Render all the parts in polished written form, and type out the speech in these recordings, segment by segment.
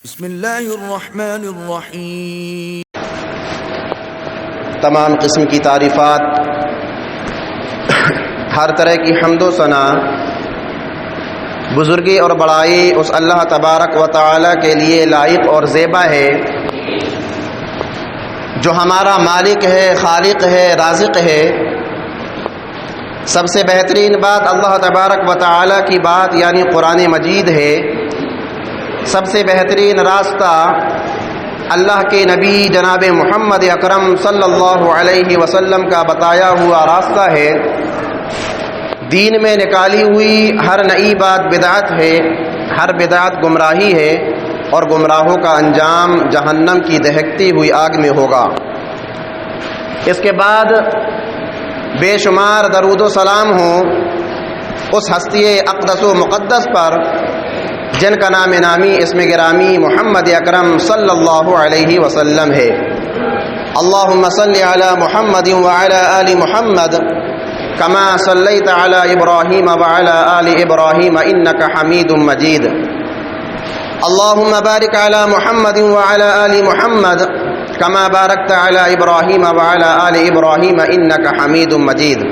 بسم اللہ الرحمن الرحیم۔ تمام قسم کی تعریفات، ہر طرح کی حمد و ثنا، بزرگی اور بڑائی اس اللہ تبارک و تعالی کے لیے لائق اور زیبا ہے جو ہمارا مالک ہے، خالق ہے، رازق ہے۔ سب سے بہترین بات اللہ تبارک و تعالی کی بات یعنی قرآن مجید ہے۔ سب سے بہترین راستہ اللہ کے نبی جناب محمد اکرم صلی اللہ علیہ وسلم کا بتایا ہوا راستہ ہے۔ دین میں نکالی ہوئی ہر نئی بات بدعت ہے، ہر بدعت گمراہی ہے، اور گمراہوں کا انجام جہنم کی دہکتی ہوئی آگ میں ہوگا۔ اس کے بعد بے شمار درود و سلام ہوں اس ہستی اقدس و مقدس پر جن کا نام نامی اسم گرامی محمد اکرم صلی اللہ علیہ وسلم ہے۔ اللہم صلی علی محمد وعلی آل محمد کما صلیت علی ابراہیم وعلی آل ابراہیم انک حمید مجید۔ اللہم بارک علی محمد وعلی آل محمد کما بارکت علی ابراہیم وعلی آل ابراہیم انک حمید مجید۔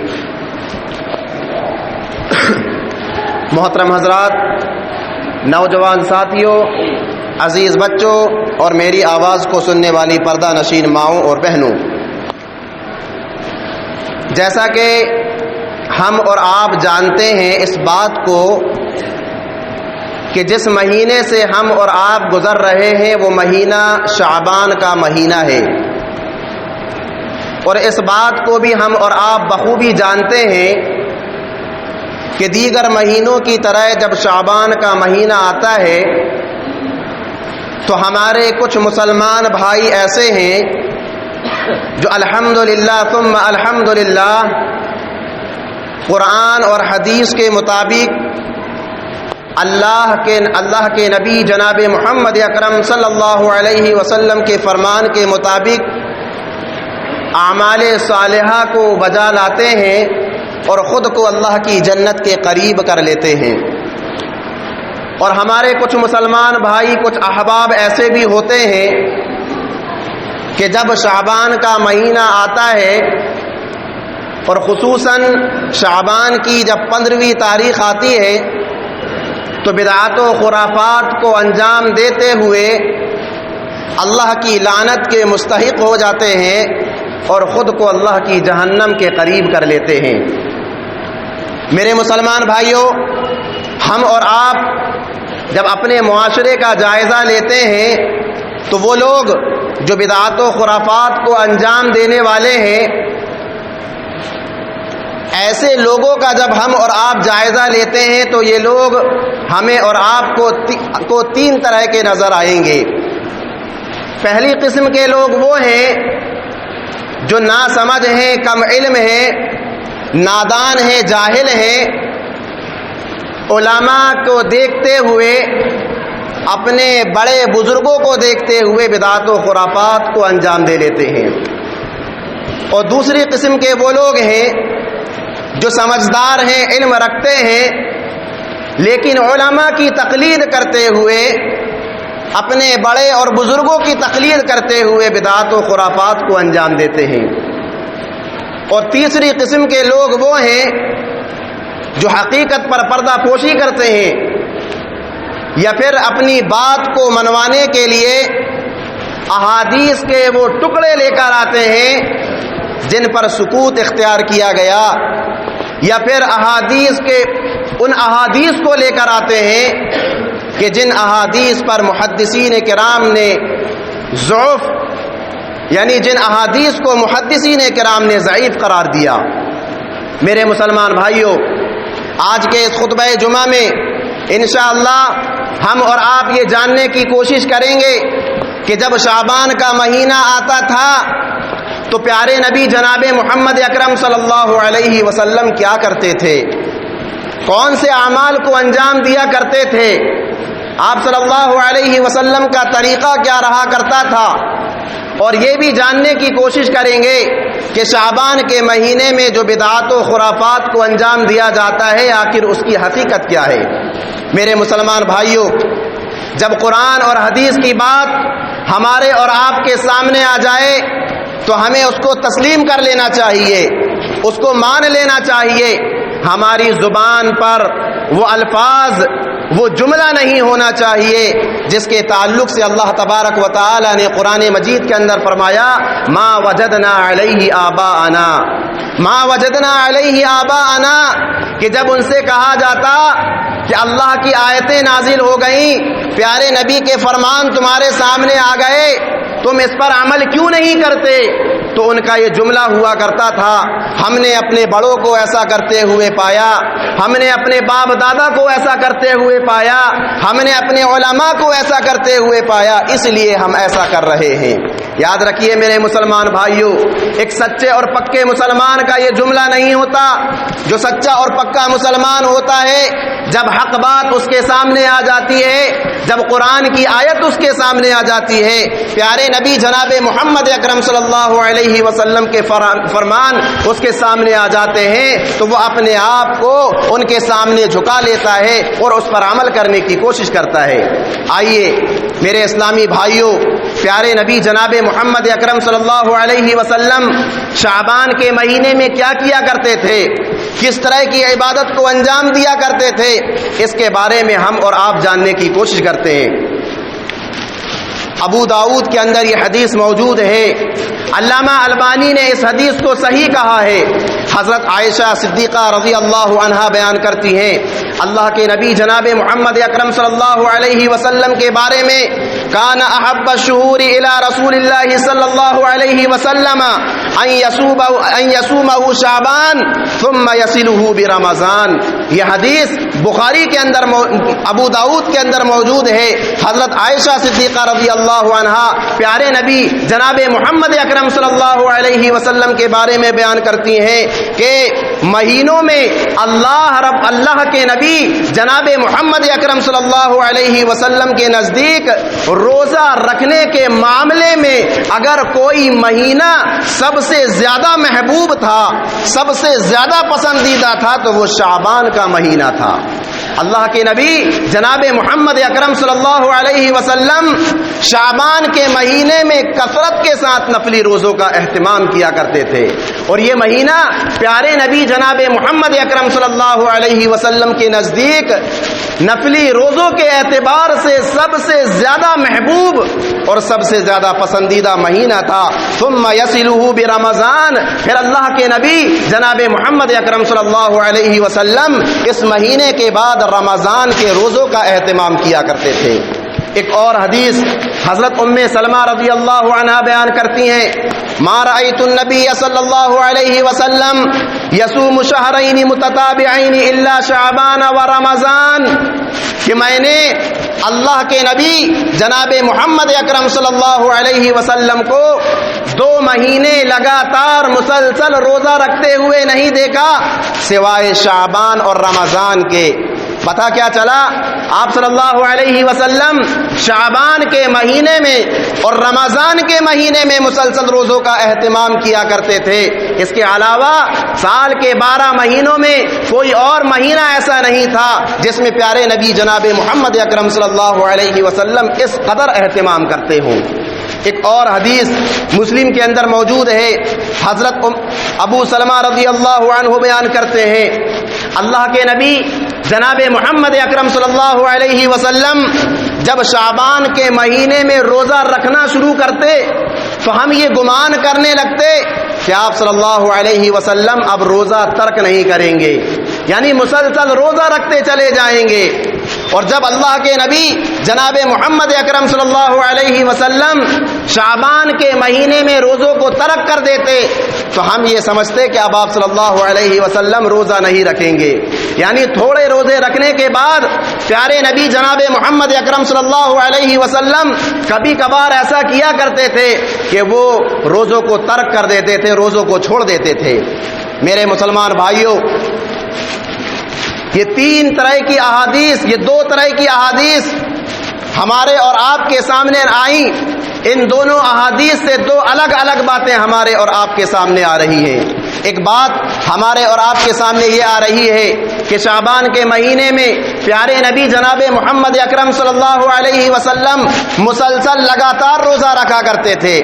محترم حضرات، نوجوان ساتھیوں، عزیز بچوں اور میری آواز کو سننے والی پردہ نشین ماؤں اور بہنوں، جیسا کہ ہم اور آپ جانتے ہیں اس بات کو کہ جس مہینے سے ہم اور آپ گزر رہے ہیں وہ مہینہ شعبان کا مہینہ ہے، اور اس بات کو بھی ہم اور آپ بخوبی جانتے ہیں کہ دیگر مہینوں کی طرح جب شعبان کا مہینہ آتا ہے تو ہمارے کچھ مسلمان بھائی ایسے ہیں جو الحمدللہ ثم الحمدللہ قرآن اور حدیث کے مطابق اللہ کے نبی جناب محمد اکرم صلی اللہ علیہ وسلم کے فرمان کے مطابق اعمال صالحہ کو بجا لاتے ہیں اور خود کو اللہ کی جنت کے قریب کر لیتے ہیں۔ اور ہمارے کچھ مسلمان بھائی، کچھ احباب ایسے بھی ہوتے ہیں کہ جب شعبان کا مہینہ آتا ہے اور خصوصاً شعبان کی جب 15ویں تاریخ آتی ہے تو بدعات و خرافات کو انجام دیتے ہوئے اللہ کی لعنت کے مستحق ہو جاتے ہیں اور خود کو اللہ کی جہنم کے قریب کر لیتے ہیں۔ میرے مسلمان بھائیوں، ہم اور آپ جب اپنے معاشرے کا جائزہ لیتے ہیں تو وہ لوگ جو بدعات و خرافات کو انجام دینے والے ہیں، ایسے لوگوں کا جب ہم اور آپ جائزہ لیتے ہیں تو یہ لوگ ہمیں اور آپ کو تین طرح کے نظر آئیں گے۔ پہلی قسم کے لوگ وہ ہیں جو ناسمجھ ہیں، کم علم ہیں، نادان ہیں، جاہل ہیں، علماء کو دیکھتے ہوئے، اپنے بڑے بزرگوں کو دیکھتے ہوئے بدعات و خرافات کو انجام دے لیتے ہیں۔ اور دوسری قسم کے وہ لوگ ہیں جو سمجھدار ہیں، علم رکھتے ہیں، لیکن علماء کی تقلید کرتے ہوئے، اپنے بڑے اور بزرگوں کی تقلید کرتے ہوئے بدعات و خرافات کو انجام دیتے ہیں۔ اور تیسری قسم کے لوگ وہ ہیں جو حقیقت پر پردہ پوشی کرتے ہیں یا پھر اپنی بات کو منوانے کے لیے احادیث کے وہ ٹکڑے لے کر آتے ہیں جن پر سکوت اختیار کیا گیا، یا پھر ان احادیث کو لے کر آتے ہیں کہ جن احادیث پر محدثین کرام نے ضعف، یعنی جن احادیث کو محدثین کرام نے ضعیف قرار دیا۔ میرے مسلمان بھائیوں، آج کے اس خطبہ جمعہ میں انشاءاللہ ہم اور آپ یہ جاننے کی کوشش کریں گے کہ جب شعبان کا مہینہ آتا تھا تو پیارے نبی جناب محمد اکرم صلی اللہ علیہ وسلم کیا کرتے تھے، کون سے اعمال کو انجام دیا کرتے تھے، آپ صلی اللہ علیہ وسلم کا طریقہ کیا رہا کرتا تھا، اور یہ بھی جاننے کی کوشش کریں گے کہ شعبان کے مہینے میں جو بدعات و خرافات کو انجام دیا جاتا ہے آخر اس کی حقیقت کیا ہے۔ میرے مسلمان بھائیوں، جب قرآن اور حدیث کی بات ہمارے اور آپ کے سامنے آ جائے تو ہمیں اس کو تسلیم کر لینا چاہیے، اس کو مان لینا چاہیے۔ ہماری زبان پر وہ الفاظ، وہ جملہ نہیں ہونا چاہیے جس کے تعلق سے اللہ تبارک و تعالی نے قرآن مجید کے اندر فرمایا ما وجدنا علیہ آباءنا، ما وجدنا علیہ آباءنا، کہ جب ان سے کہا جاتا کہ اللہ کی آیتیں نازل ہو گئیں، پیارے نبی کے فرمان تمہارے سامنے آ گئے، تم اس پر عمل کیوں نہیں کرتے؟ تو ان کا یہ جملہ ہوا کرتا تھا ہم نے اپنے بڑوں کو ایسا کرتے ہوئے پایا، ہم نے اپنے باپ دادا کو ایسا کرتے ہوئے پایا، ہم نے اپنے علماء کو ایسا کرتے ہوئے پایا، اس لیے ہم ایسا کر رہے ہیں۔ یاد رکھیے میرے مسلمان بھائیوں، ایک سچے اور پکے مسلمان کا یہ جملہ نہیں ہوتا۔ جو سچا اور پکا مسلمان ہوتا ہے، جب حق بات اس کے سامنے آ جاتی ہے، جب قرآن کی آیت اس کے سامنے آ جاتی ہے، پیارے نبی جناب محمد اکرم صلی اللہ علیہ وسلم کے فرمان اس کے سامنے آ جاتے ہیں، تو وہ اپنے آپ کو ان کے سامنے جھکا لیتا ہے اور اس پر عمل کرنے کی کوشش کرتا ہے۔ آئیے میرے اسلامی بھائیوں، پیارے نبی جناب محمد اکرم صلی اللہ علیہ وسلم شعبان کے مہینے میں کیا کیا کرتے تھے، کس طرح کی عبادت کو انجام دیا کرتے تھے، اس کے بارے میں ہم اور آپ جاننے کی کوشش کرتے ہیں۔ ابو داؤد کے اندر یہ حدیث موجود ہے، علامہ البانی نے اس حدیث کو صحیح کہا ہے۔ حضرت عائشہ صدیقہ رضی اللہ عنہا بیان کرتی ہیں، اللہ کے نبی جناب محمد اکرم صلی اللہ علیہ وسلم کے بارے میں کان احب الشہور الی رسول اللہ صلی اللہ علیہ وسلم ان یصومہ شعبان ثم یصلہ برمضان۔ یہ حدیث بخاری کے اندر، ابو داؤد کے اندر موجود ہے۔ حضرت عائشہ صدیقہ رضی اللہ عنہا پیارے نبی جناب محمد اکرم صلی اللہ علیہ وسلم کے بارے میں بیان کرتی ہیں کہ مہینوں میں اللہ کے نبی جناب محمد اکرم صلی اللہ علیہ وسلم کے نزدیک روزہ رکھنے کے معاملے میں اگر کوئی مہینہ سب سے زیادہ محبوب تھا، سب سے زیادہ پسندیدہ تھا، تو وہ شعبان کا مہینہ تھا۔ اللہ کے نبی جناب محمد اکرم صلی اللہ علیہ وسلم شعبان کے مہینے میں کثرت کے ساتھ نفلی روزوں کا اہتمام کیا کرتے تھے، اور یہ مہینہ پیارے نبی جناب محمد اکرم صلی اللہ علیہ وسلم کے نزدیک نفلی روزوں کے اعتبار سے سب سے زیادہ محبوب اور سب سے زیادہ پسندیدہ مہینہ تھا۔ ثم یصلہ برمضان، پھر اللہ کے نبی جناب محمد اکرم صلی اللہ علیہ وسلم اس مہینے کے بعد رمضان کے روزوں کا اہتمام کیا کرتے تھے۔ ایک اور حدیث حضرت ام سلمہ رضی اللہ عنہا بیان کرتی ہیں، ما رأیت النبی صلی اللہ علیہ وسلم یصوم شہرین متتابعین الا شعبان و رمضان، کہ میں نے اللہ کے نبی جناب محمد اکرم صلی اللہ علیہ وسلم کو 2 مہینے لگاتار مسلسل روزہ رکھتے ہوئے نہیں دیکھا سوائے شعبان اور رمضان کے۔ پتہ کیا چلا؟ آپ صلی اللہ علیہ وسلم شعبان کے مہینے میں اور رمضان کے مہینے میں مسلسل روزوں کا اہتمام کیا کرتے تھے۔ اس کے علاوہ سال کے 12 مہینوں میں کوئی اور مہینہ ایسا نہیں تھا جس میں پیارے نبی جناب محمد اکرم صلی اللہ علیہ وسلم اس قدر اہتمام کرتے ہوں۔ ایک اور حدیث مسلم کے اندر موجود ہے، حضرت ابو سلمہ رضی اللہ عنہ بیان کرتے ہیں، اللہ کے نبی جناب محمد اکرم صلی اللہ علیہ وسلم جب شعبان کے مہینے میں روزہ رکھنا شروع کرتے تو ہم یہ گمان کرنے لگتے کہ آپ صلی اللہ علیہ وسلم اب روزہ ترک نہیں کریں گے، یعنی مسلسل روزہ رکھتے چلے جائیں گے۔ اور جب اللہ کے نبی جناب محمد اکرم صلی اللہ علیہ وسلم شعبان کے مہینے میں روزوں کو ترک کر دیتے تو ہم یہ سمجھتے کہ اب آپ صلی اللہ علیہ وسلم روزہ نہیں رکھیں گے، یعنی تھوڑے روزے رکھنے کے بعد پیارے نبی جناب محمد اکرم صلی اللہ علیہ وسلم کبھی کبھار ایسا کیا کرتے تھے کہ وہ روزوں کو ترک کر دیتے تھے، روزوں کو چھوڑ دیتے تھے۔ میرے مسلمان بھائیوں، یہ 3 طرح کی احادیث، یہ 2 طرح کی احادیث ہمارے اور آپ کے سامنے آئیں۔ ان دونوں احادیث سے 2 الگ الگ باتیں ہمارے اور آپ کے سامنے آ رہی ہیں۔ ایک بات ہمارے اور آپ کے سامنے یہ آ رہی ہے کہ شعبان کے مہینے میں پیارے نبی جناب محمد اکرم صلی اللہ علیہ وسلم مسلسل لگاتار روزہ رکھا کرتے تھے.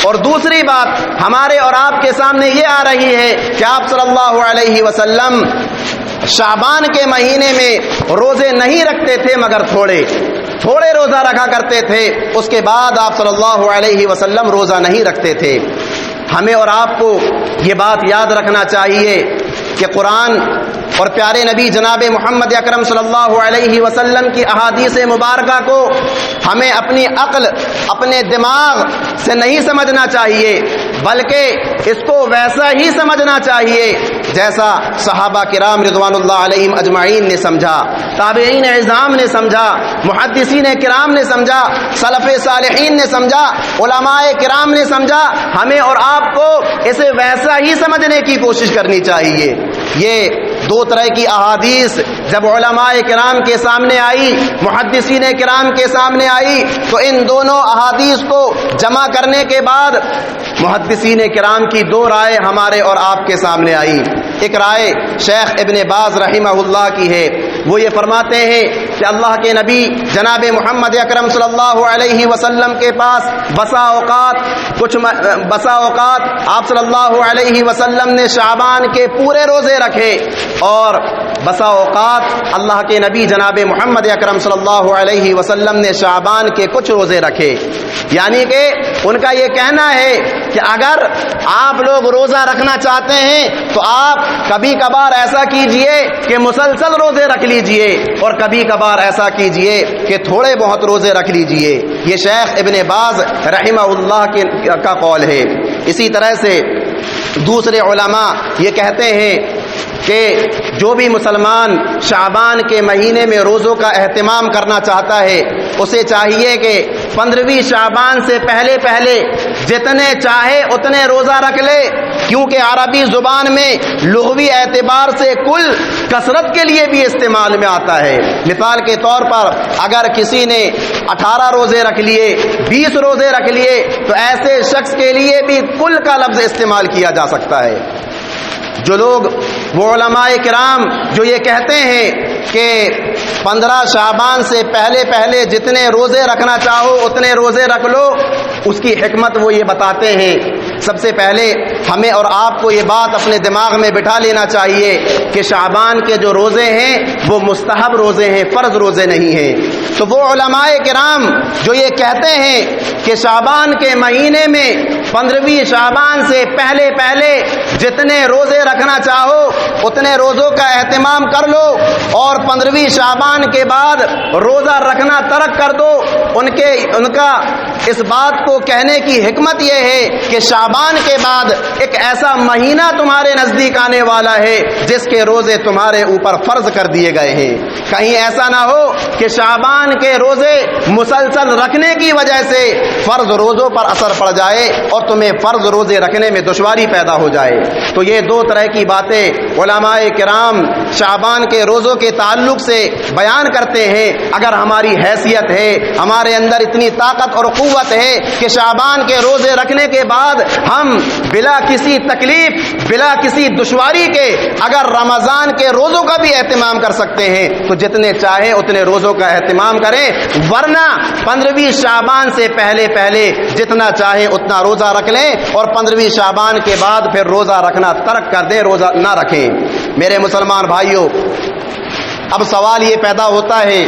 اور دوسری بات ہمارے اور آپ کے سامنے یہ آ رہی ہے کہ آپ صلی اللہ علیہ وسلم شعبان کے مہینے میں روزے نہیں رکھتے تھے مگر تھوڑے روزہ رکھا کرتے تھے. اس کے بعد آپ صلی اللہ علیہ وسلم روزہ نہیں رکھتے تھے. ہمیں اور آپ کو یہ بات یاد رکھنا چاہیے کہ قرآن اور پیارے نبی جناب محمد اکرم صلی اللہ علیہ وسلم کی احادیث مبارکہ کو ہمیں اپنی عقل اپنے دماغ سے نہیں سمجھنا چاہیے بلکہ اس کو ویسا ہی سمجھنا چاہیے جیسا صحابہ کرام رضوان اللہ علیہم اجمعین نے سمجھا، تابعین اعظام نے سمجھا، محدثین کرام نے سمجھا، سلف صالحین نے سمجھا، علماء کرام نے سمجھا. ہمیں اور آپ کو اسے ویسا ہی سمجھنے کی کوشش کرنی چاہیے. یہ دو طرح کی احادیث جب علماء کرام کے سامنے آئی، محدثین کرام کے سامنے آئی، تو ان دونوں احادیث کو جمع کرنے کے بعد محدثین کرام کی دو رائے ہمارے اور آپ کے سامنے آئی. ایک رائے شیخ ابن باز رحمہ اللہ کی ہے. وہ یہ فرماتے ہیں کہ اللہ کے نبی جناب محمد اکرم صلی اللہ علیہ وسلم کے پاس بسا اوقات آپ صلی اللہ علیہ وسلم نے شعبان کے پورے روزے رکھے اور بسا اوقات اللہ کے نبی جناب محمد اکرم صلی اللہ علیہ وسلم نے شعبان کے کچھ روزے رکھے. یعنی کہ ان کا یہ کہنا ہے کہ اگر آپ لوگ روزہ رکھنا چاہتے ہیں تو آپ کبھی کبھار ایسا کیجئے کہ مسلسل روزے رکھ لیجئے اور کبھی کبھار ایسا کیجئے کہ تھوڑے بہت روزے رکھ لیجئے. یہ شیخ ابن باز رحمہ اللہ کا قول ہے. اسی طرح سے دوسرے علماء یہ کہتے ہیں کہ جو بھی مسلمان شعبان کے مہینے میں روزوں کا اہتمام کرنا چاہتا ہے اسے چاہیے کہ 15ویں شعبان سے پہلے جتنے چاہے اتنے روزہ رکھ لے، کیونکہ عربی زبان میں لغوی اعتبار سے کل کثرت کے لیے بھی استعمال میں آتا ہے. مثال کے طور پر اگر کسی نے 18 روزے رکھ لیے، 20 روزے رکھ لیے تو ایسے شخص کے لیے بھی کل کا لفظ استعمال کیا جا سکتا ہے. جو لوگ وہ علماء کرام جو یہ کہتے ہیں کہ 15 شعبان سے پہلے جتنے روزے رکھنا چاہو اتنے روزے رکھ لو، اس کی حکمت وہ یہ بتاتے ہیں. سب سے پہلے ہمیں اور آپ کو یہ بات اپنے دماغ میں بٹھا لینا چاہیے کہ شعبان کے جو روزے ہیں وہ مستحب روزے ہیں، فرض روزے نہیں ہیں. تو وہ علماء کرام جو یہ کہتے ہیں کہ شعبان کے مہینے میں 15ویں شعبان سے پہلے جتنے روزے رکھنا چاہو اتنے روزوں کا اہتمام کر لو اور 15ویں شعبان کے بعد روزہ رکھنا ترک کر دو، ان کا اس بات کو کہنے کی حکمت یہ ہے کہ شعبان کے بعد ایک ایسا مہینہ تمہارے نزدیک آنے والا ہے جس کے روزے تمہارے اوپر فرض کر دیے گئے ہیں. کہیں ایسا نہ ہو کہ شعبان کے روزے مسلسل رکھنے کی وجہ سے فرض روزوں پر اثر پڑ جائے اور تمہیں فرض روزے رکھنے میں دشواری پیدا ہو جائے. تو یہ دو طرح کی باتیں علماء کرام شعبان کے روزوں کے تعلق سے بیان کرتے ہیں. اگر ہماری حیثیت ہے، ہمارے اندر اتنی طاقت اور قوت ہے کہ شعبان کے روزے رکھنے کے بعد ہم بلا کسی تکلیف بلا کسی دشواری کے اگر رمضان کے روزوں کا بھی اہتمام کر سکتے ہیں تو جتنے چاہے اتنے روزوں کا اہتمام کریں، ورنہ 15ویں شعبان سے پہلے جتنا چاہے اتنا روزہ رکھ لیں اور 15ویں شعبان کے بعد پھر روزہ رکھنا ترک کر دیں، روزہ نہ رکھیں. میرے مسلمان بھائیوں، اب سوال یہ پیدا ہوتا ہے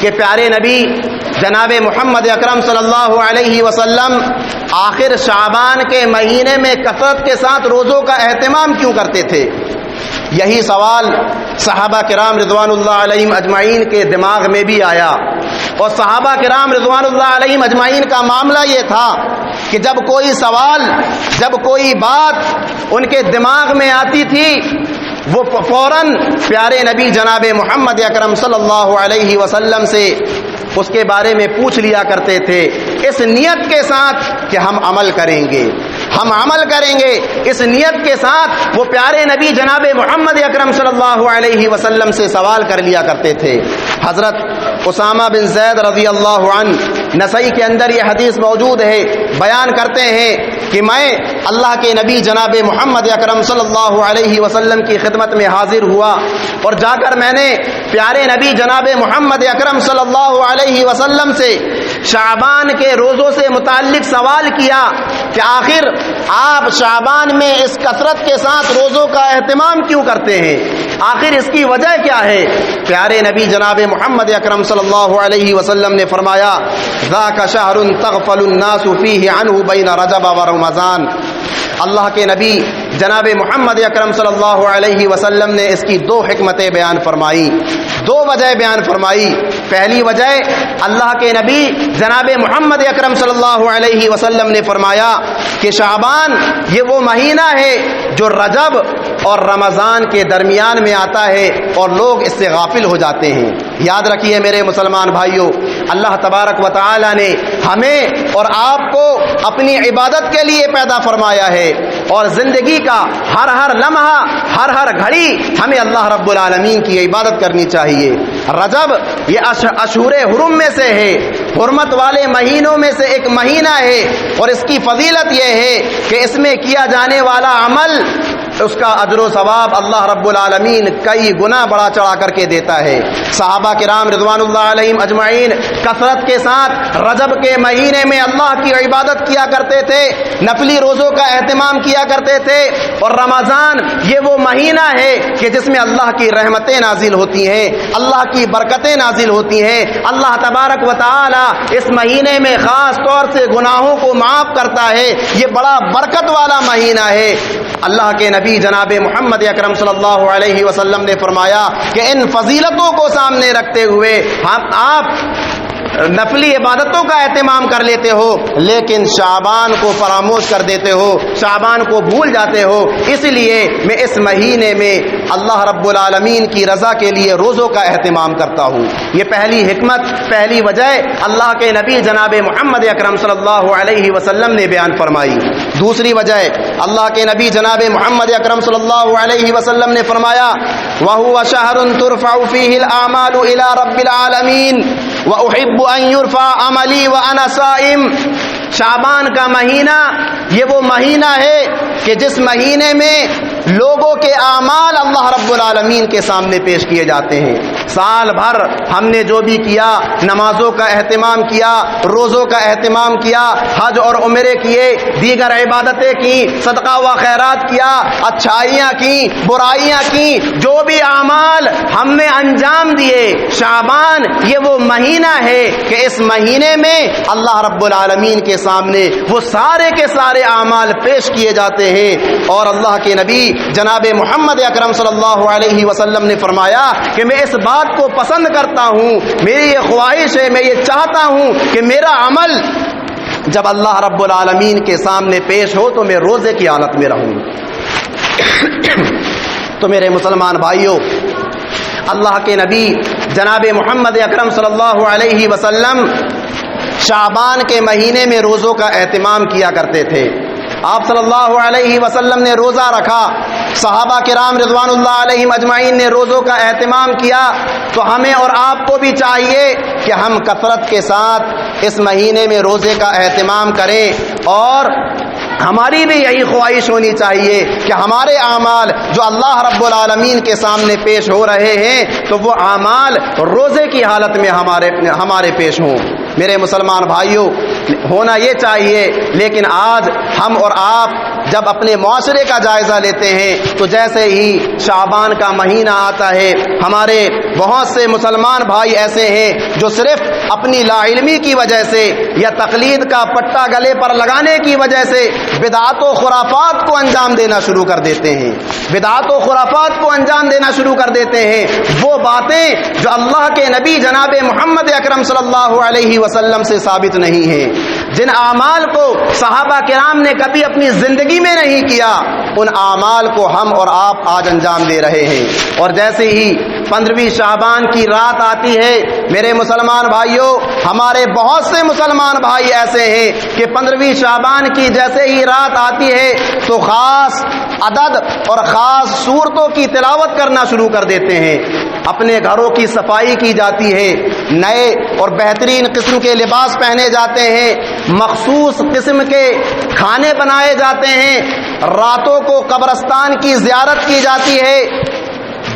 کہ پیارے نبی جناب محمد اکرم صلی اللہ علیہ وسلم آخر شعبان کے مہینے میں کثرت کے ساتھ روزوں کا اہتمام کیوں کرتے تھے؟ یہی سوال صحابہ کرام رضوان اللہ علیہم اجمعین کے دماغ میں بھی آیا. اور صحابہ کرام رضوان اللہ علیہم اجمعین کا معاملہ یہ تھا کہ جب کوئی سوال، جب کوئی بات ان کے دماغ میں آتی تھی وہ فوراً پیارے نبی جناب محمد اکرم صلی اللہ علیہ وسلم سے اس کے بارے میں پوچھ لیا کرتے تھے، اس نیت کے ساتھ کہ ہم عمل کریں گے، اس نیت کے ساتھ وہ پیارے نبی جناب محمد اکرم صلی اللہ علیہ وسلم سے سوال کر لیا کرتے تھے. حضرت اسامہ بن زید رضی اللہ عنہ، نسائی کے اندر یہ حدیث موجود ہے، بیان کرتے ہیں کہ میں اللہ کے نبی جناب محمد اکرم صلی اللہ علیہ وسلم کی خدمت میں حاضر ہوا اور جا کر میں نے پیارے نبی جناب محمد اکرم صلی اللہ علیہ وسلم سے شعبان کے روزوں سے متعلق سوال کیا کہ آخر آپ شعبان میں اس کثرت کے ساتھ روزوں کا اہتمام کیوں کرتے ہیں، آخر اس کی وجہ کیا ہے؟ پیارے نبی جناب محمد اکرم صلی اللہ علیہ وسلم نے فرمایا ذاک شہر تغفل الناس فیہ عنہ بین رجب و رمضان۔ اللہ کے نبی جناب محمد اکرم صلی اللہ علیہ وسلم نے اس کی دو حکمتیں بیان فرمائی، دو وجہ بیان فرمائی۔ پہلی وجہ اللہ کے نبی جناب محمد اکرم صلی اللہ علیہ وسلم نے فرمایا کہ شعبان یہ وہ مہینہ ہے جو رجب اور رمضان کے درمیان میں آتا ہے اور لوگ اس سے غافل ہو جاتے ہیں۔ یاد رکھیے میرے مسلمان بھائیوں، اللہ تبارک و تعالی نے ہمیں اور آپ کو اپنی عبادت کے لیے پیدا فرمایا ہے اور زندگی کا ہر لمحہ ہر گھڑی ہمیں اللہ رب العالمین کی عبادت کرنی چاہیے۔ رجب یہ اشہر حرم میں سے ہے، حرمت والے مہینوں میں سے ایک مہینہ ہے اور اس کی فضیلت یہ ہے کہ اس میں کیا جانے والا عمل اس کا اجر و ثواب اللہ رب العالمین کئی گنا بڑا چڑھا کر کے دیتا ہے۔ صحابہ کرام رضوان اللہ علیہم اجمعین کثرت کے ساتھ رجب کے مہینے میں اللہ کی عبادت کیا کرتے تھے، نفلی روزوں کا اہتمام کیا کرتے تھے، اور رمضان یہ وہ مہینہ ہے کہ جس میں اللہ کی رحمتیں نازل ہوتی ہیں، اللہ کی برکتیں نازل ہوتی ہیں۔ اللہ تبارک و تعالی اس مہینے میں خاص طور سے گناہوں کو معاف کرتا ہے، یہ بڑا برکت والا مہینہ ہے۔ اللہ کے نبی جناب محمد اکرم صلی اللہ علیہ وسلم نے فرمایا کہ ان فضیلتوں کو سامنے رکھتے ہوئے آپ نفلی عبادتوں کا اہتمام کر لیتے ہو لیکن شعبان کو فراموش کر دیتے ہو، شعبان کو بھول جاتے ہو۔ اس لیے میں اس مہینے میں اللہ رب العالمین کی رضا کے لیے روزوں کا اہتمام کرتا ہوں۔ یہ پہلی حکمت، پہلی وجہ اللہ کے نبی جناب محمد اکرم صلی اللہ علیہ وسلم نے بیان فرمائی۔ دوسری وجہ اللہ کے نبی جناب محمد اکرم صلی اللہ علیہ وسلم نے فرمایا وَهُوَ شَهْرٌ تُرْفَعُ فِيهِ الْأَعْمَالُ إِلَى رَبِّ الْعَالَمِينَ وَأُحِبُّ أَن يُرْفَعَ عَمَلِي وَأَنَا صَائِمٌ۔ شعبان کا مہینہ یہ وہ مہینہ ہے کہ جس مہینے میں لوگوں کے اعمال اللہ رب العالمین کے سامنے پیش کیے جاتے ہیں۔ سال بھر ہم نے جو بھی کیا، نمازوں کا اہتمام کیا، روزوں کا اہتمام کیا، حج اور عمرے کیے، دیگر عبادتیں کی، صدقہ و خیرات کیا، اچھائیاں کی، برائیاں کی، جو بھی اعمال ہم نے انجام دیے، شعبان یہ وہ مہینہ ہے کہ اس مہینے میں اللہ رب العالمین کے سامنے وہ سارے کے سارے اعمال پیش کیے جاتے ہیں۔ اور اللہ کے نبی جناب محمد اکرم صلی اللہ علیہ وسلم نے فرمایا کہ میں اس بات کو پسند کرتا ہوں، میری یہ خواہش ہے، میں یہ چاہتا ہوں کہ میرا عمل جب اللہ رب العالمین کے سامنے پیش ہو تو میں روزے کی حالت میں رہوں۔ تو میرے مسلمان بھائیوں، اللہ کے نبی جناب محمد اکرم صلی اللہ علیہ وسلم شعبان کے مہینے میں روزوں کا اہتمام کیا کرتے تھے۔ آپ صلی اللہ علیہ وسلم نے روزہ رکھا، صحابہ کرام رضوان اللہ علیہم اجمعین نے روزوں کا اہتمام کیا، تو ہمیں اور آپ کو بھی چاہیے کہ ہم کثرت کے ساتھ اس مہینے میں روزے کا اہتمام کریں، اور ہماری بھی یہی خواہش ہونی چاہیے کہ ہمارے اعمال جو اللہ رب العالمین کے سامنے پیش ہو رہے ہیں تو وہ اعمال روزے کی حالت میں ہمارے پیش ہوں۔ میرے مسلمان بھائیوں، ہونا یہ چاہیے، لیکن آج ہم اور آپ جب اپنے معاشرے کا جائزہ لیتے ہیں تو جیسے ہی شعبان کا مہینہ آتا ہے، ہمارے بہت سے مسلمان بھائی ایسے ہیں جو صرف اپنی لا علمی کی وجہ سے یا تقلید کا پٹا گلے پر لگانے کی وجہ سے بدعات و خرافات کو انجام دینا شروع کر دیتے ہیں، بدعات و خرافات کو انجام دینا شروع کر دیتے ہیں۔ وہ باتیں جو اللہ کے نبی جناب محمد اکرم صلی اللہ علیہ وسلم سے ثابت نہیں ہیں، جن اعمال کو صحابہ کرام نے کبھی اپنی زندگی میں نہیں کیا، ان اعمال کو ہم اور آپ آج انجام دے رہے ہیں۔ اور جیسے ہی 15ویں شعبان کی رات آتی ہے، میرے مسلمان بھائیوں، ہمارے بہت سے مسلمان بھائی ایسے ہیں کہ 15ویں شعبان کی جیسے ہی رات آتی ہے تو خاص عدد اور خاص صورتوں کی تلاوت کرنا شروع کر دیتے ہیں۔ اپنے گھروں کی صفائی کی جاتی ہے، نئے اور بہترین قسم کے لباس پہنے جاتے ہیں، مخصوص قسم کے کھانے بنائے جاتے ہیں، راتوں کو قبرستان کی زیارت کی جاتی ہے،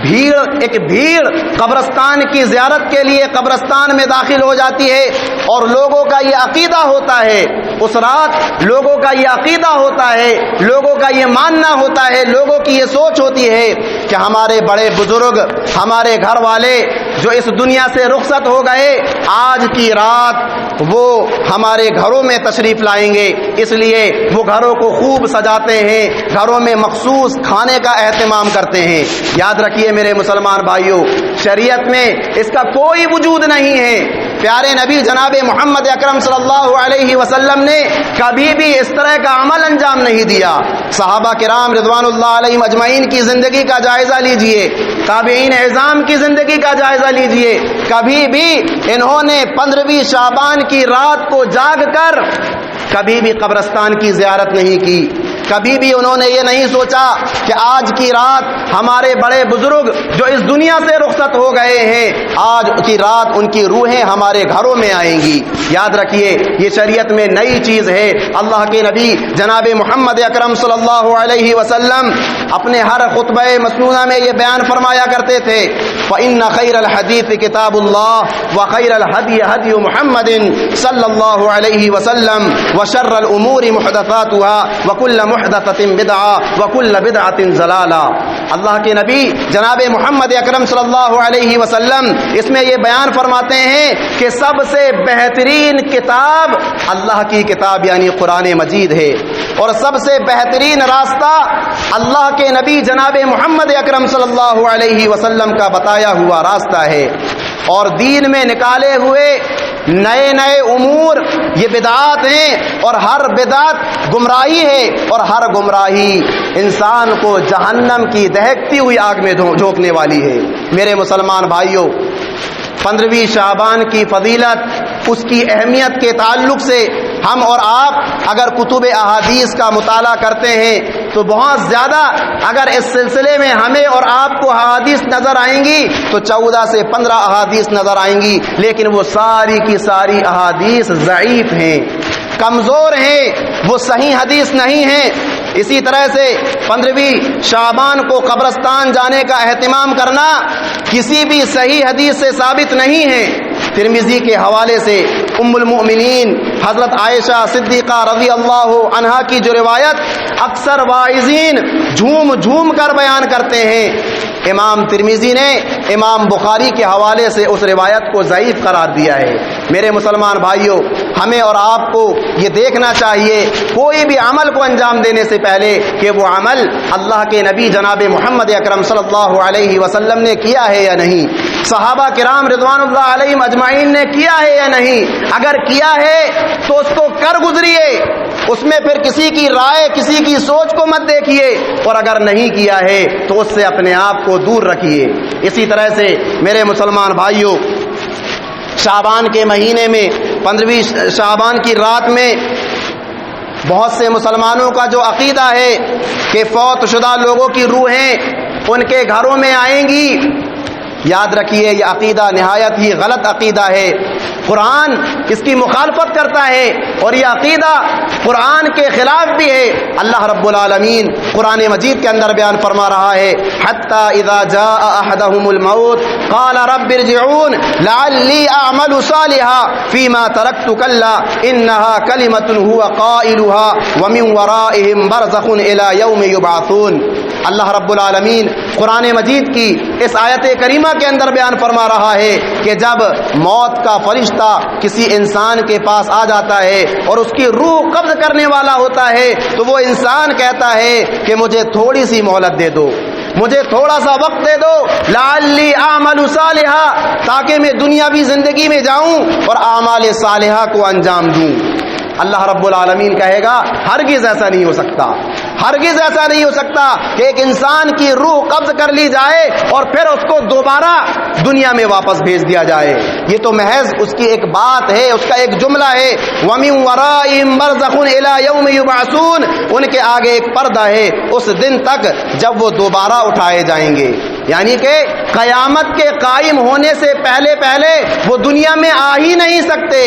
ایک بھیڑ قبرستان کی زیارت کے لیے قبرستان میں داخل ہو جاتی ہے، اور لوگوں کا یہ عقیدہ ہوتا ہے، اس رات لوگوں کا یہ عقیدہ ہوتا ہے، لوگوں کا یہ ماننا ہوتا ہے، لوگوں کی یہ سوچ ہوتی ہے کہ ہمارے بڑے بزرگ، ہمارے گھر والے جو اس دنیا سے رخصت ہو گئے، آج کی رات وہ ہمارے گھروں میں تشریف لائیں گے، اس لیے وہ گھروں کو خوب سجاتے ہیں، گھروں میں مخصوص کھانے کا اہتمام کرتے ہیں۔ یاد رکھیے میرے مسلمان بھائیوں، شریعت میں اس کا کوئی وجود نہیں ہے۔ پیارے نبی جناب محمد اکرم صلی اللہ علیہ وسلم نے کبھی بھی اس طرح کا عمل انجام نہیں دیا۔ صحابہ کرام رضوان اللہ علیہم اجمعین کی زندگی کا جائزہ لیجئے، تابعین اعظام کی زندگی کا جائزہ لیجئے، کبھی بھی انہوں نے 15ویں شعبان کی رات کو جاگ کر کبھی بھی قبرستان کی زیارت نہیں کی، کبھی بھی انہوں نے یہ نہیں سوچا کہ آج کی رات ہمارے بڑے بزرگ جو اس دنیا سے رخصت ہو گئے ہیں، آج کی رات ان کی روحیں ہمارے گھروں میں آئیں گی۔ یاد رکھیے یہ شریعت میں نئی چیز ہے۔ اللہ کے نبی جناب محمد اکرم صلی اللہ علیہ وسلم اپنے ہر خطبہ مسنونہ میں یہ بیان فرمایا کرتے تھے، فَإِنَّ خَيْرَ الْحَدِيثِ كِتَابُ اللَّهِ وَخَيْرَ الْهَدْيِ هَدْيُ مُحَمَّدٍ صلی اللہ علیہ وسلم وَشَرَّ الْأُمُورِ مُحْدَثَاتُهَا وَكُلَّ مُحْدَثَةٍ بِدْعَةٍ وَكُلَّ بِدْعَةٍ ضَلَالَةٍ۔ اللہ کے نبی جناب محمد اکرم صلی اللہ علیہ وسلم اس میں یہ بیان فرماتے ہیں کہ سب سے بہترین کتاب اللہ کی کتاب یعنی قرآن مجید ہے، اور سب سے بہترین راستہ اللہ کے نبی جناب محمد اکرم صلی اللہ علیہ وسلم کا بتایا ہوا راستہ ہے، اور دین میں نکالے ہوئے نئے نئے امور یہ بدعات ہیں، اور ہر بدعت گمراہی ہے، اور ہر گمراہی انسان کو جہنم کی دہکتی ہوئی آگ میں جھونکنے والی ہے۔ میرے مسلمان بھائیوں، 15ویں شعبان کی فضیلت، اس کی اہمیت کے تعلق سے ہم اور آپ اگر کتب احادیث کا مطالعہ کرتے ہیں تو بہت زیادہ اگر اس سلسلے میں ہمیں اور آپ کو احادیث نظر آئیں گی تو 14 سے 15 احادیث نظر آئیں گی، لیکن وہ ساری کی ساری احادیث ضعیف ہیں، کمزور ہیں، وہ صحیح حدیث نہیں ہیں۔ اسی طرح سے 15ویں شعبان کو قبرستان جانے کا اہتمام کرنا کسی بھی صحیح حدیث سے ثابت نہیں ہے۔ ترمذی کے حوالے سے ام المؤمنین حضرت عائشہ صدیقہ رضی اللہ عنہا کی جو روایت اکثر واعظین جھوم جھوم کر بیان کرتے ہیں، امام ترمذی نے امام بخاری کے حوالے سے اس روایت کو ضعیف قرار دیا ہے۔ میرے مسلمان بھائیوں، ہمیں اور آپ کو یہ دیکھنا چاہیے کوئی بھی عمل کو انجام دینے سے پہلے کہ وہ عمل اللہ کے نبی جناب محمد اکرم صلی اللہ علیہ وسلم نے کیا ہے یا نہیں، صحابہ کرام رضوان اللہ علیہم اجمعین نے کیا ہے یا نہیں۔ اگر کیا ہے تو اس کو کر گزریے، اس میں پھر کسی کی رائے کسی کی سوچ کو مت دیکھیے، اور اگر نہیں کیا ہے تو اس سے اپنے آپ کو دور رکھیے۔ اسی طرح سے میرے مسلمان بھائیوں، شعبان کے مہینے میں 15ویں شعبان کی رات میں بہت سے مسلمانوں کا جو عقیدہ ہے کہ فوت شدہ لوگوں کی روحیں ان کے گھروں میں آئیں گی، یاد رکھیے یہ عقیدہ نہایت ہی غلط عقیدہ ہے۔ قرآن اس کی مخالفت کرتا ہے، اور یہ عقیدہ قرآن کے خلاف بھی ہے۔ اللہ رب العالمین قرآن مجید کے اندر بیان فرما رہا ہے، حتی اذا جاء احدهم الموت قال رب ارجعون لعلی اعمل صالحا فيما تركت كلا انها كلمة هو قائلها ومن ورائهم برزخ الى يوم يبعثون۔ اللہ رب العالمین قرآن مجید کی اس آیت کریمہ کے اندر بیان فرما رہا ہے کہ جب موت کا فرشتہ کسی انسان کے پاس آ جاتا ہے اور اس کی روح قبض کرنے والا ہوتا ہے تو وہ انسان کہتا ہے کہ مجھے تھوڑی سی مہلت دے دو، مجھے تھوڑا سا وقت دے دو، لعلی اعمل صالحا، تاکہ میں دنیاوی زندگی میں جاؤں اور اعمال صالحہ کو انجام دوں۔ اللہ رب العالمین کہے گا ہرگز ایسا نہیں ہو سکتا۔ ہرگز ایسا نہیں ہو سکتا کہ ایک انسان کی روح قبض کر لی جائے اور پھر اس کو دوبارہ دنیا میں واپس بھیج دیا جائے. یہ تو محض اس کی ایک بات ہے, اس کا ایک جملہ ہے. وَمِن وَرَائِهِم بَرْزَخٌ إِلَى يَوْمِ يُبْعَثُونَ, ان کے آگے ایک پردہ ہے اس دن تک جب وہ دوبارہ اٹھائے جائیں گے. یعنی کہ قیامت کے قائم ہونے سے پہلے پہلے وہ دنیا میں آ ہی نہیں سکتے.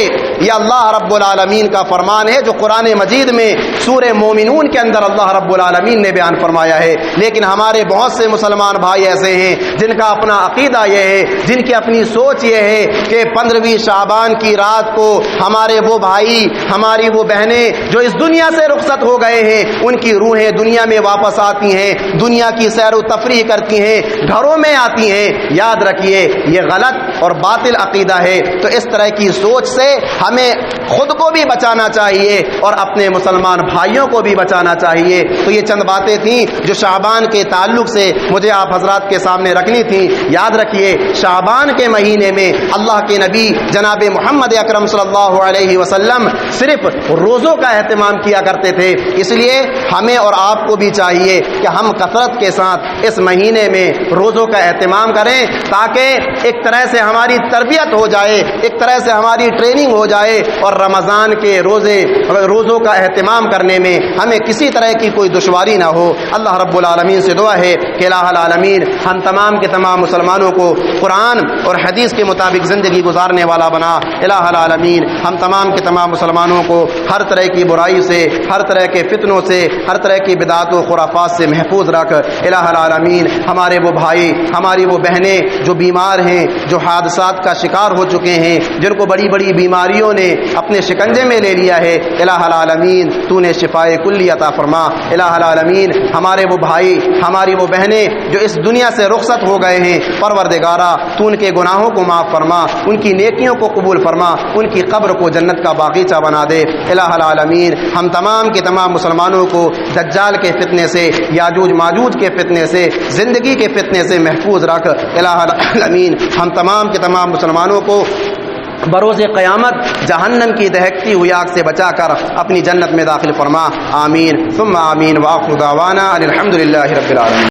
یہ اللہ رب العالمین کا فرمان ہے جو قرآن مجید میں سورہ مومنون کے اندر اللہ رب العالمین نے بیان فرمایا ہے. لیکن ہمارے بہت سے مسلمان بھائی ایسے ہیں جن کا اپنا عقیدہ یہ ہے, جن کی اپنی سوچ یہ ہے کہ 15ویں شعبان کی رات کو ہمارے وہ بھائی, ہماری وہ بہنیں جو اس دنیا سے رخصت ہو گئے ہیں, ان کی روحیں دنیا میں واپس آتی ہیں, دنیا کی سیر و تفریح کرتی ہیں, گھروں میں آتی ہیں. یاد رکھیے یہ غلط اور باطل عقیدہ ہے. تو اس طرح کی سوچ سے ہمیں خود کو بھی بچانا چاہیے اور اپنے مسلمان بھائیوں کو بھی بچانا چاہیے. تو یہ چند باتیں تھیں جو شعبان کے تعلق سے مجھے آپ حضرات کے سامنے رکھنی تھیں. یاد رکھیے شعبان کے مہینے میں اللہ کے نبی جناب محمد اکرم صلی اللہ علیہ وسلم صرف روزوں کا اہتمام کیا کرتے تھے. اس لیے ہمیں اور آپ کو بھی چاہیے کہ ہم کثرت کے ساتھ اس مہینے میں روزوں کا اہتمام کریں تاکہ ایک طرح سے ہماری تربیت ہو جائے, ایک طرح سے ہماری ٹریننگ ہو جائے اور رمضان کے روزوں کا اہتمام کرنے میں ہمیں کسی طرح کی کوئی دشواری نہ ہو. اللہ رب العالمین سے دعا ہے کہ الہ العالمین ہم تمام کے تمام مسلمانوں کو قرآن اور حدیث کے مطابق زندگی گزارنے والا بنا. الہ العالمین ہم تمام کے تمام مسلمانوں کو ہر طرح کی برائی سے, ہر طرح کے فتنوں سے, ہر طرح کی بدعات و خرافات سے محفوظ رکھ. الہ العالمین ہمارے وہ بھائی, ہماری وہ بہنیں جو بیمار ہیں, جو حادثات کا شکار ہو چکے ہیں, جن کو بڑی بڑی بیماریوں نے اپنے شکنجے میں لے لیا ہے, الہ العالمین تو نے شفائے کلی عطا فرما. الہ العالمین ہمارے وہ بھائی, ہماری وہ بہنیں جو اس دنیا سے رخصت ہو گئے ہیں, پروردگارا تو ان کے گناہوں کو معاف فرما, ان کی نیکیوں کو قبول فرما, ان کی قبر کو جنت کا باغیچہ بنا دے. الہ العالمین ہم تمام کے تمام مسلمانوں کو دجال کے فتنے سے, یاجوج ماجوج کے فتنے سے, زندگی کے فتنے سے محفوظ رکھ. الہ العالمین ہم تمام کے تمام مسلمانوں کو بروز قیامت جہنم کی دہکتی ہوئی آگ سے بچا کر اپنی جنت میں داخل فرما. آمین ثم آمین. وآخر دعوانا الحمدللہ رب العالمین.